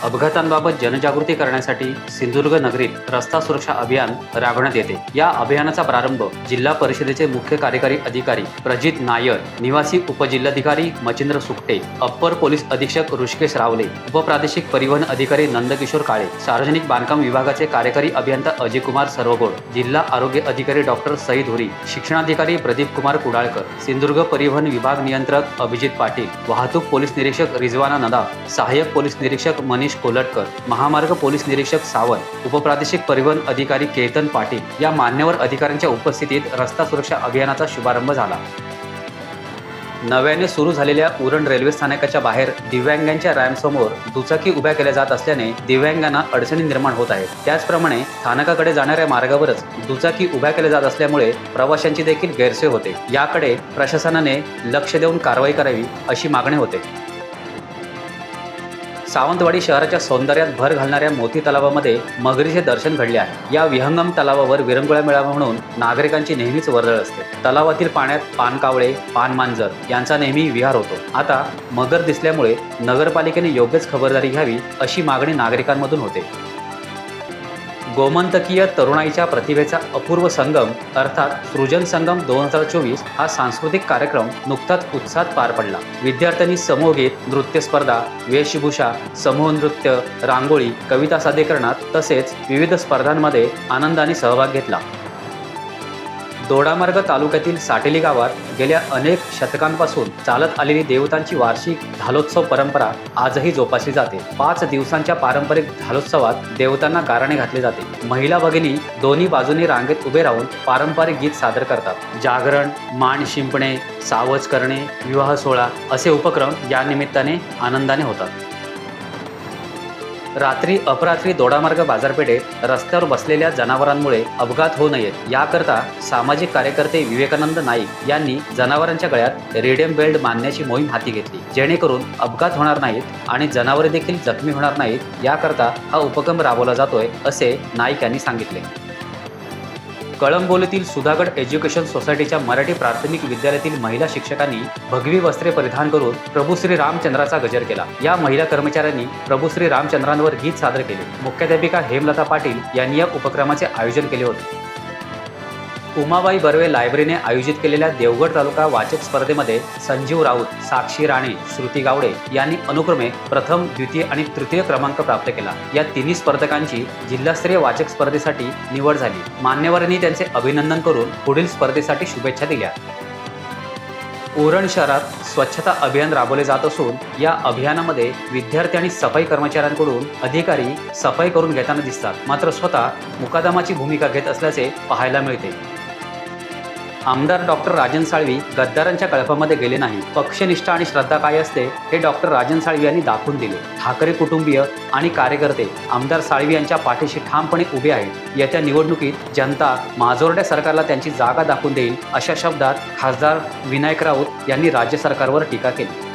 अपघातांबाबत जनजागृती करण्यासाठी सिंधुदुर्ग नगरीत रस्ता सुरक्षा अभियान राबवण्यात येते। या अभियानाचा प्रारंभ जिल्हा परिषदेचे मुख्य कार्यकारी अधिकारी प्रजित नायर, निवासी उपजिल्हाधिकारी मचिंद्र सुकटे, अप्पर पोलीस अधीक्षक ऋषिकेश रावले, उपप्रादेशिक परिवहन अधिकारी नंदकिशोर काळे, सार्वजनिक बांधकाम विभागाचे कार्यकारी अभियंता अजय कुमार सर्वगोड, जिल्हा आरोग्य अधिकारी डॉक्टर सईद हुरी, शिक्षणाधिकारी प्रदीप कुमार कुडाळकर, सिंधुदुर्ग परिवहन विभाग नियंत्रक अभिजित पाटील, वाहतूक पोलीस निरीक्षक रिजवाना नदाफ, सहाय्यक पोलीस निरीक्षक मनीष कोलटकर, महामार्ग पोलीस निरीक्षक सावंत, उपप्रादेशिक परिवहन अधिकारी केतन पाटील या मान्यवर अधिकाऱ्यांच्या उपस्थितीत रस्ता सुरक्षा अभियानाचा शुभारंभ झाला। नव्याने सुरू झालेल्या उरण रेल्वे स्थानकाच्या बाहेर दिव्यांगांच्या रॅम्पसमोर दुचाकी उभ्या केल्या जात असल्याने दिव्यांगांना अडचणी निर्माण होत आहेत। त्याचप्रमाणे स्थानकाकडे जाणाऱ्या मार्गावरच दुचाकी उभ्या केल्या जात असल्यामुळे प्रवाशांची देखील गैरसोय होते। याकडे प्रशासनाने लक्ष देऊन कारवाई करावी अशी मागणी होते। सावंतवाडी शहराच्या सौंदर्यात भर घालणाऱ्या मोती तलावामध्ये मगरीचे दर्शन घडले आहे। या विहंगम तलावावर विरंगुळा मिळावा म्हणून नागरिकांची नेहमीच वर्दळ असते। तलावातील पाण्यात पानकावळे, पानमांजर यांचा नेहमी विहार होतो। आता मगर दिसल्यामुळे नगरपालिकेने योग्यच खबरदारी घ्यावी अशी मागणी नागरिकांमधून होते। गोमंतकीय तरुणाईच्या प्रतिभेचा अपूर्व संगम अर्थात सृजन संगम 2024 हा सांस्कृतिक कार्यक्रम नुकताच उत्साहात पार पडला। विद्यार्थ्यांनी समूहगीत, नृत्य स्पर्धा, वेशभूषा, समूह नृत्य, रांगोळी, कविता सादरीकरणात तसेच विविध स्पर्धांमध्ये आनंदाने सहभाग घेतला। दोडामार्ग तालुक्यातील साटेली गावात गेल्या अनेक शतकांपासून चालत आलेली देवतांची वार्षिक धालोत्सव परंपरा आजही जोपासली जाते। 5 दिवसांच्या पारंपरिक धालोत्सवात देवतांना गाराणे घातले जाते। महिला भगिनी दोन्ही बाजूनी रांगेत उभे राहून पारंपरिक गीत सादर करतात। जागरण, मान शिंपणे, सावज करणे, विवाह सोहळा असे उपक्रम या निमित्ताने आनंदाने होतात। रात्री अपरात्री दोडामार्ग बाजारपेठेत रस्त्यावर बसलेल्या जनावरांमुळे अपघात होऊ नयेत याकरता सामाजिक कार्यकर्ते विवेकानंद नाईक यांनी जनावरांच्या गळ्यात रेडियम बेल्ट बांधण्याची मोहीम हाती घेतली, जेणेकरून अपघात होणार नाहीत आणि जनावरे देखील जखमी होणार नाहीत याकरता हा उपक्रम राबवला जातोय असे नाईक यांनी सांगितले। कळंबोलीतील सुधागड एज्युकेशन सोसायटीच्या मराठी प्राथमिक विद्यालयातील महिला शिक्षकांनी भगवी वस्त्रे परिधान करून प्रभू श्री रामचंद्राचा गजर केला। या महिला कर्मचाऱ्यांनी प्रभू श्री रामचंद्रांवर गीत सादर केले। मुख्याध्यापिका हेमलता पाटील यांनी या उपक्रमाचे आयोजन केले होते। उमाबाई बर्वे लायब्ररीने आयोजित केलेल्या देवगड तालुका वाचक स्पर्धेमध्ये संजीव राऊत, साक्षी राणे, श्रुती गावडे यांनी अनुक्रमे प्रथम, द्वितीय आणि तृतीय क्रमांक प्राप्त केला। या तिन्ही स्पर्धकांची जिल्हास्तरीय वाचक स्पर्धेसाठी निवड झाली। मान्यवरांनी त्यांचे अभिनंदन करून पुढील स्पर्धेसाठी शुभेच्छा दिल्या। उरण शहरात स्वच्छता अभियान राबवले जात असून या अभियानामध्ये विद्यार्थी आणि सफाई कर्मचाऱ्यांकडून अधिकारी सफाई करून घेताना दिसतात, मात्र स्वतः मुकादमाची भूमिका घेत असल्याचे पाहायला मिळते। आमदार डॉक्टर राजन साळवी गद्दारांच्या कळपामध्ये गेले नाही। पक्षनिष्ठा आणि श्रद्धा काय असते हे डॉक्टर राजन साळवी यांनी दाखवून दिले। ठाकरे कुटुंबीय आणि कार्यकर्ते आमदार साळवी यांच्या पाठीशी ठामपणे उभे आहेत। येत्या निवडणुकीत जनता माजोरड्या सरकारला त्यांची जागा दाखवून देईल अशा शब्दात खासदार विनायक राऊत यांनी राज्य सरकारवर टीका केली।